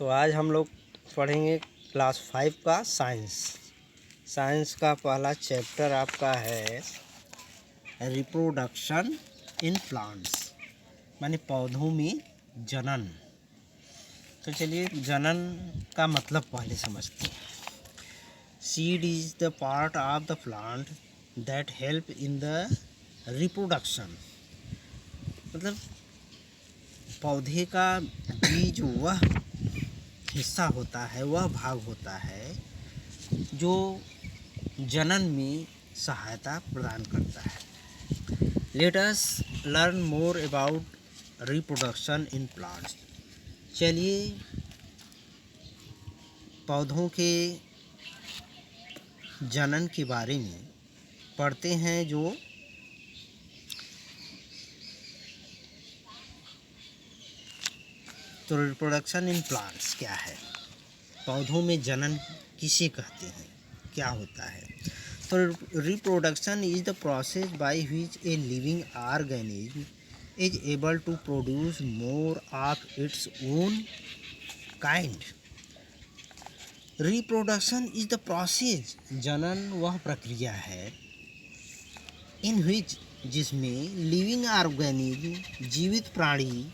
तो आज हम लोग पढ़ेंगे क्लास 5 का साइंस। साइंस का पहला चैप्टर आपका है रिप्रोडक्शन इन प्लांट्स, माने पौधों में जनन। तो चलिए जनन का मतलब पहले समझते हैं। Seed is the part of the plant that help in the reproduction. मतलब पौधे का बीज वह हिस्सा होता है, वह भाग होता है जो जनन में सहायता प्रदान करता है। Let us learn more about reproduction in plants. चलिए पौधों के जनन के बारे में पढ़ते हैं। तो रिप्रोडक्शन इन प्लांट्स क्या है, पौधों में जनन किसे कहते हैं, क्या होता है। तो reproduction is the process by which a living organism is able to produce more of its own kind. Reproduction is the process, जनन वह प्रक्रिया है, इन व्हिच जिसमें लिविंग ऑर्गेनिज्म जीवित प्राणी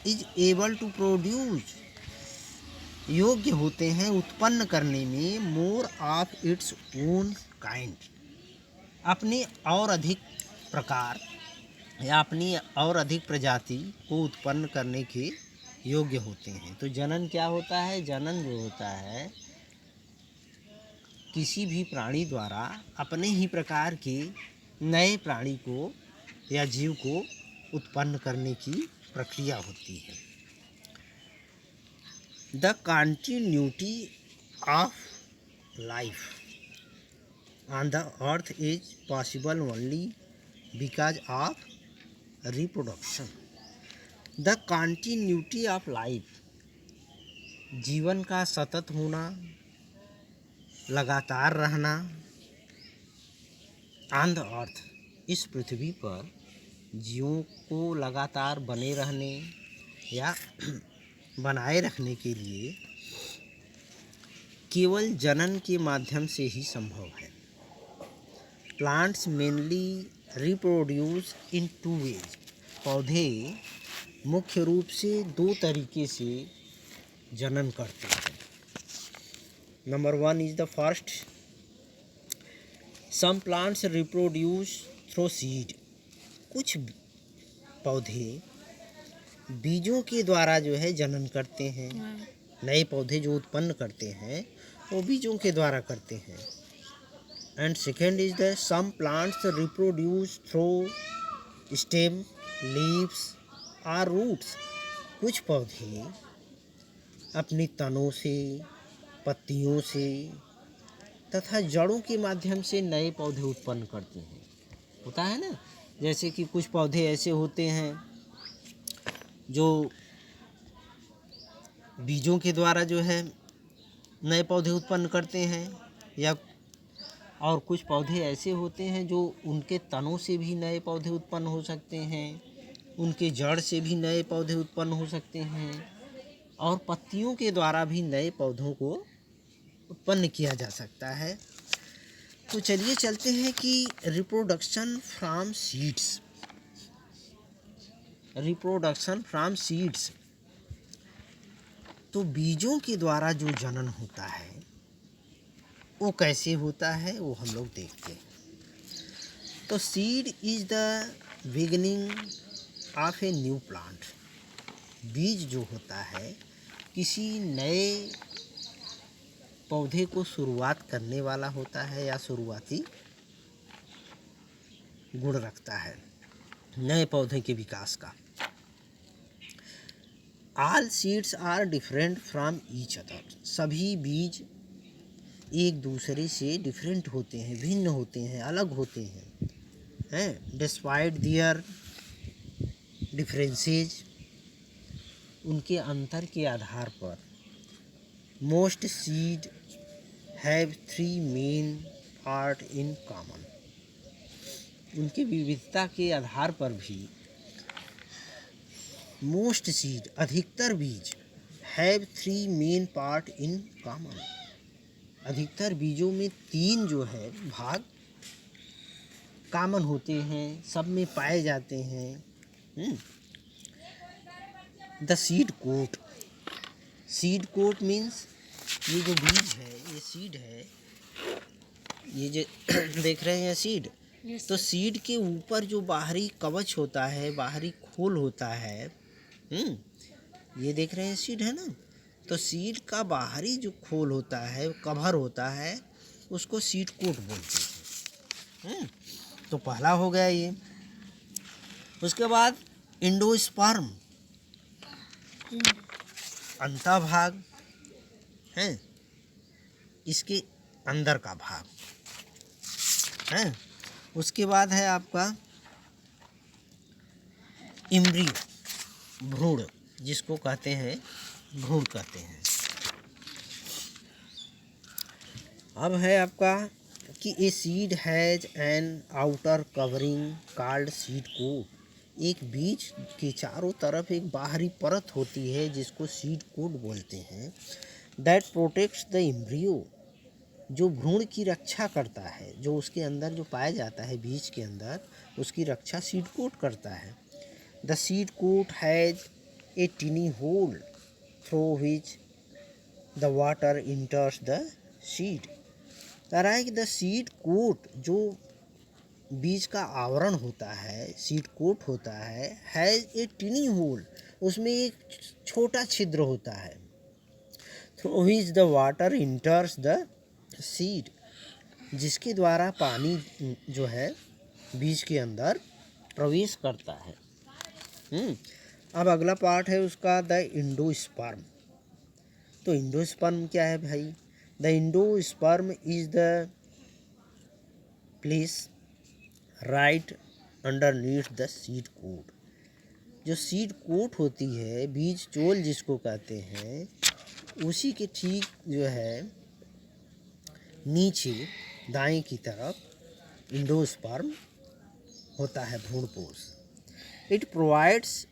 इज एबल टू प्रोड्यूस योग्य होते हैं उत्पन्न करने में मोर ऑफ इट्स ओन काइंड, अपने और अधिक प्रकार या अपनी और अधिक प्रजाति को उत्पन्न करने के योग्य होते हैं। तो जनन क्या होता है? जनन जो होता है किसी भी प्राणी द्वारा अपने ही प्रकार के नए प्राणी को या जीव को उत्पन्न करने की प्रक्रिया होती है। The continuity of life on the earth is possible only because of reproduction. The continuity of life, जीवन का सतत होना, लगातार रहना, on the earth, इस पृथ्वी पर जीवों को लगातार बने रहने या बनाए रखने के लिए केवल जनन के माध्यम से ही संभव है। Plants mainly reproduce in 2 ways. पौधे मुख्य रूप से 2 तरीके से जनन करते हैं। Number 1 is the first, some plants reproduce through seed. कुछ पौधे बीजों के द्वारा जो है जनन करते हैं। नए पौधे जो उत्पन्न करते हैं वो बीजों के द्वारा करते हैं। And second is the some plants reproduce through stem, leaves और रूट्स। कुछ पौधे अपनी तनों से, पत्तियों से तथा जड़ों के माध्यम से नए पौधे उत्पन्न करते हैं। होता है ना, जैसे कि कुछ पौधे ऐसे होते हैं जो बीजों के द्वारा जो है नए पौधे उत्पन्न करते हैं, या और कुछ पौधे ऐसे होते हैं जो उनके तनों से भी नए पौधे उत्पन्न हो सकते हैं, उनके जड़ से भी नए पौधे उत्पन्न हो सकते हैं, और पत्तियों के द्वारा भी नए पौधों को उत्पन्न किया जा सकता है। तो चलिए चलते हैं कि reproduction from seeds. Reproduction from seeds, तो बीजों के द्वारा जो जनन होता है वो कैसे होता है वो हम लोग देखते हैं। तो seed is the beginning of a new plant. बीज जो होता है किसी नए पौधे को शुरुआत करने वाला होता है या शुरुआती गुण रखता है नए पौधे के विकास का। All seeds are different from each other. सभी बीज एक दूसरे से डिफरेंट होते हैं, भिन्न होते हैं, अलग होते हैं। Despite their differences, उनके अंतर के आधार पर most seed have 3 main part in common. उनकी विविधता के आधार पर भी मोस्ट सीड, अधिकतर बीज have 3 main part in common. अधिकतर बीजों में 3 जो है भाग कॉमन होते हैं, सब में पाए जाते हैं। The seed coat. Seed coat means ये जो बीज है, ये सीड है, ये जो देख रहे हैं सीड, तो सीड के ऊपर जो बाहरी कवच होता है, बाहरी खोल होता है, ये देख रहे हैं सीड है ना, तो सीड का बाहरी जो खोल होता है, कवर होता है, उसको सीड कोट बोलते हैं। तो पहला हो गया ये। उसके बाद एंडोस्पर्म, अंतः भाग है, इसके अंदर का भाग है। उसके बाद है आपका एम्ब्रियो, भ्रूण, जिसको कहते हैं भ्रूण कहते हैं। अब है आपका कि a seed has an outer covering called seed coat. एक बीज के चारों तरफ एक बाहरी परत होती है जिसको सीड कोट बोलते हैं। दैट प्रोटेक्ट्स द एम्ब्रियो, जो भ्रूण की रक्षा करता है, जो उसके अंदर जो पाया जाता है बीज के अंदर, उसकी रक्षा सीड कोट करता है। The seed coat has a tiny hole through which the water enters the seed. कह रहा है कि द सीड कोट, जो बीज का आवरण होता है, सीड कोट होता है, हैज ए टिनी होल, उसमें एक छोटा छिद्र होता है, through which the water enters the seed, जिसके द्वारा पानी जो है बीज के अंदर प्रवेश करता है। अब अगला पार्ट है उसका द एंडोस्पर्म। तो एंडोस्पर्म क्या है भाई? The endosperm is the place right underneath the seed coat. जो सीड कोट होती है, बीज चोल जिसको कहते हैं, उसी के ठीक जो है नीचे दाएं की तरफ एंडोस्पर्म होता है, भ्रूणपोष। It provides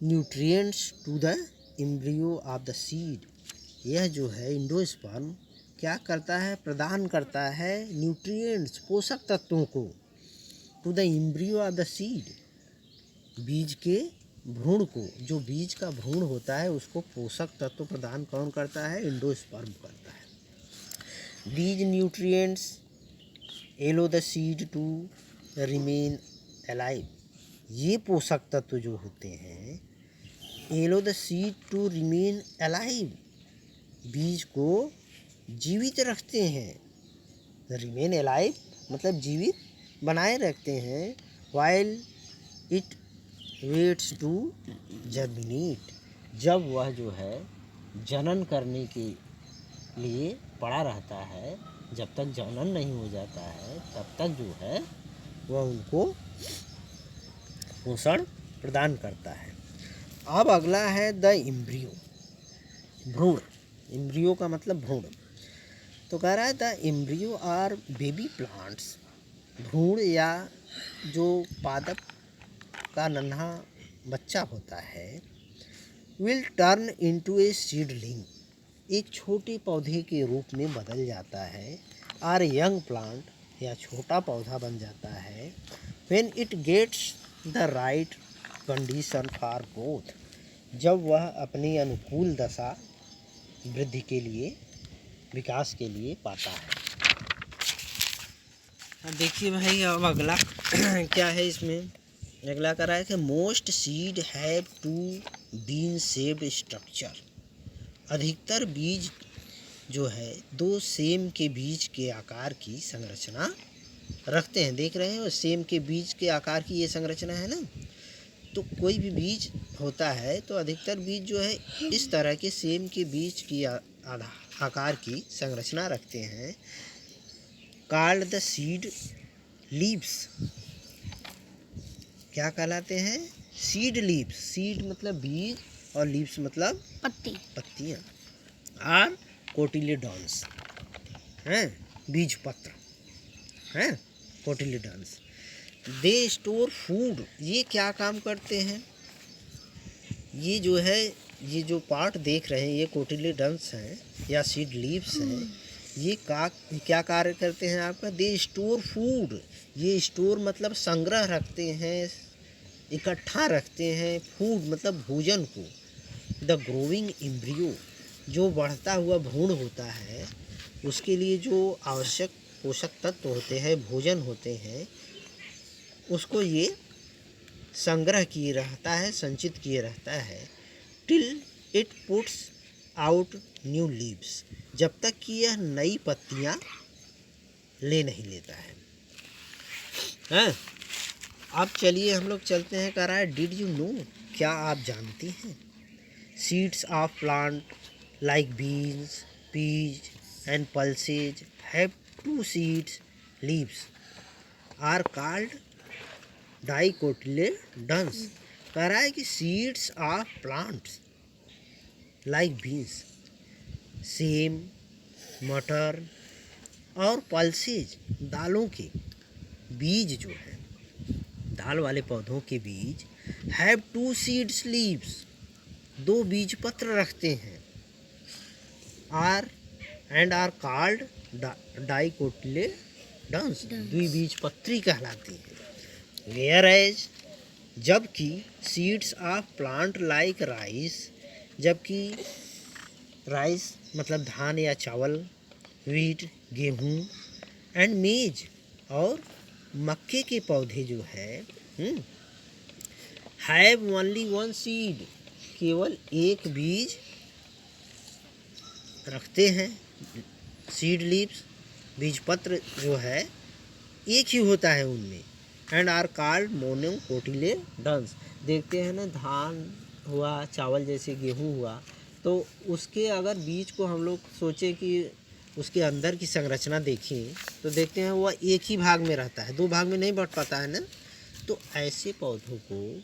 nutrients to the embryo of the seed. यह जो है एंडोस्पर्म क्या करता है? प्रदान करता है न्यूट्रिएंट्स, पोषक तत्वों को, to the embryo of the seed, बीज के भ्रूण को। जो बीज का भ्रूण होता है उसको पोषक तत्व प्रदान कौन करता है? एंडोस्पर्म करता है। These nutrients allow the seed to remain alive. ये पोषक तत्व जो होते हैं allow the seed to remain alive, बीज को जीवित रखते हैं। remain alive मतलब जीवित बनाए रखते हैं। while it waits to germinate, जब वह जो है जनन करने के लिए पड़ा रहता है, जब तक जनन नहीं हो जाता है तब तक जो है वह उनको पोषण प्रदान करता है। अब अगला है द एम्ब्रियो, भ्रूण। एम्ब्रियो का मतलब भ्रूण। तो कह रहा है the embryo are baby plants. भ्रूण या जो पादप का नन्हा बच्चा होता है, will turn into a seedling, एक छोटे पौधे के रूप में बदल जाता है। आर यंग प्लांट, या छोटा पौधा बन जाता है। When it gets the right condition for growth, जब वह अपनी अनुकूल दशा वृद्धि के लिए, विकास के लिए पाता है। अब देखिए भाई, अब अगला क्या है इसमें? अगला कह रहा है कि most seed have two bean shaped structure. अधिकतर बीज जो है 2 सेम के बीज के आकार की संरचना रखते हैं। देख रहे हैं, सेम के बीज के आकार की ये संरचना है ना। तो कोई भी बीज होता है तो अधिकतर बीज जो है इस तरह के सेम के बीज की आकार की संरचना रखते हैं। कॉल्ड द सीड लीव्स, क्या कहलाते हैं? Seed leaves. सीड मतलब बीज और लीव्स मतलब पत्तियाँ। आर कोटिलेडॉन्स हैं, बीज पत्र हैं, कोटिलेडॉन्स। दे स्टोर फूड, ये क्या काम करते हैं? ये जो है ये जो पार्ट देख रहे हैं ये कोटिलेडन्स हैं या सीड लीव्स हैं। ये क्या कार्य करते हैं आपका? They store food. ये स्टोर मतलब संग्रह रखते हैं, इकट्ठा रखते हैं फूड मतलब भोजन को। द ग्रोइंग एम्ब्रियो, जो बढ़ता हुआ भ्रूण होता है, उसके लिए जो आवश्यक पोषक तत्व होते हैं, भोजन होते हैं, उसको ये संग्रह किए रहता है, संचित किए रहता है। Till it puts out new leaves, जब तक कि यह नई पत्तियां ले नहीं लेता है। हैं? अब चलिए हम लोग चलते हैं। कह रहा है डिड यू नो, क्या आप जानती हैं? Seeds of plant like beans, peas and pulses have two seeds leaves are called dicotyledons. कह रहा है कि seeds of plants like beans, सेम, मटर और पल्सेज, दालों के बीज जो है, दाल वाले पौधों के बीज, हैव टू सीड्स लीव्स, दो बीज पत्र रखते हैं, आर कॉल्ड डाइकोटिलेडन्स, द्विबीजपत्री कहलाती है। वेयर एज, जबकि seeds of plant like rice, जबकि राइस मतलब धान या चावल, व्हीट गेहूँ, एंड मेज और मक्के के पौधे जो है हैव ओनली वन सीड, केवल एक बीज रखते हैं। सीड लीव्स, बीजपत्र जो है एक ही होता है उनमें। And are called monocotyledons. देखते हैं ना, धान हुआ, चावल जैसे गेहूँ हुआ, तो उसके अगर बीज को हम लोग सोचें कि उसके अंदर की संरचना देखें तो देखते हैं वह एक ही भाग में रहता है, दो भाग में नहीं बट पाता है ना। तो ऐसे पौधों को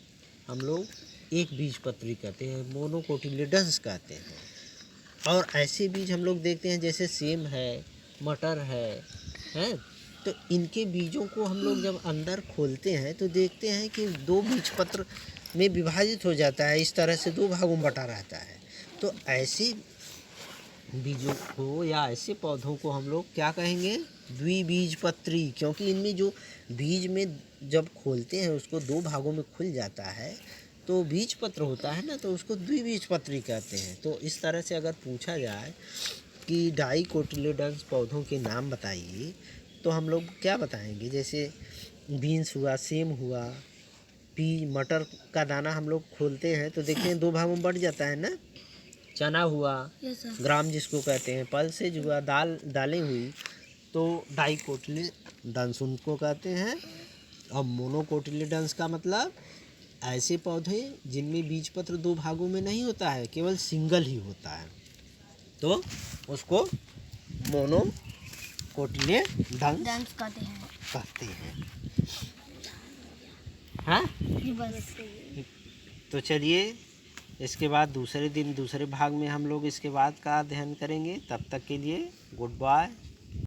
हम लोग एक बीजपत्री कहते हैं, मोनोकोटिलेडन्स कहते हैं। और ऐसे बीज हम लोग देखते हैं जैसे सेम है, मटर है, तो इनके बीजों को हम लोग जब अंदर खोलते हैं तो देखते हैं कि दो बीजपत्र में विभाजित हो जाता है, इस तरह से दो भागों में बटा रहता है। तो ऐसे बीजों को या ऐसे पौधों को हम लोग क्या कहेंगे? द्विबीजपत्री, क्योंकि इनमें जो बीज में जब खोलते हैं उसको दो भागों में खुल जाता है तो बीजपत्र होता है ना, तो उसको द्विबीजपत्री कहते हैं। तो इस तरह से अगर पूछा जाए कि डाइकोटिलेडन्स पौधों के नाम बताइए तो हम लोग क्या बताएंगे? जैसे बीन्स हुआ, सेम हुआ, मटर का दाना हम लोग खोलते हैं तो देखते हैं दो भागों में बट जाता है ना। चना हुआ, ग्राम जिसको कहते हैं, पल्सेज हुआ, दालें हुई, तो डाइकोटिलेडन्स उनको कहते हैं। और मोनोकोटिलेडन्स का मतलब ऐसे पौधे जिनमें बीजपत्र दो भागों में नहीं होता है, केवल सिंगल ही होता है, तो उसको मोनोकोटिलेडन्स कहते हैं। हाँ, तो चलिए इसके बाद दूसरे दिन दूसरे भाग में हम लोग इसके बाद का अध्ययन करेंगे। तब तक के लिए गुड बाय।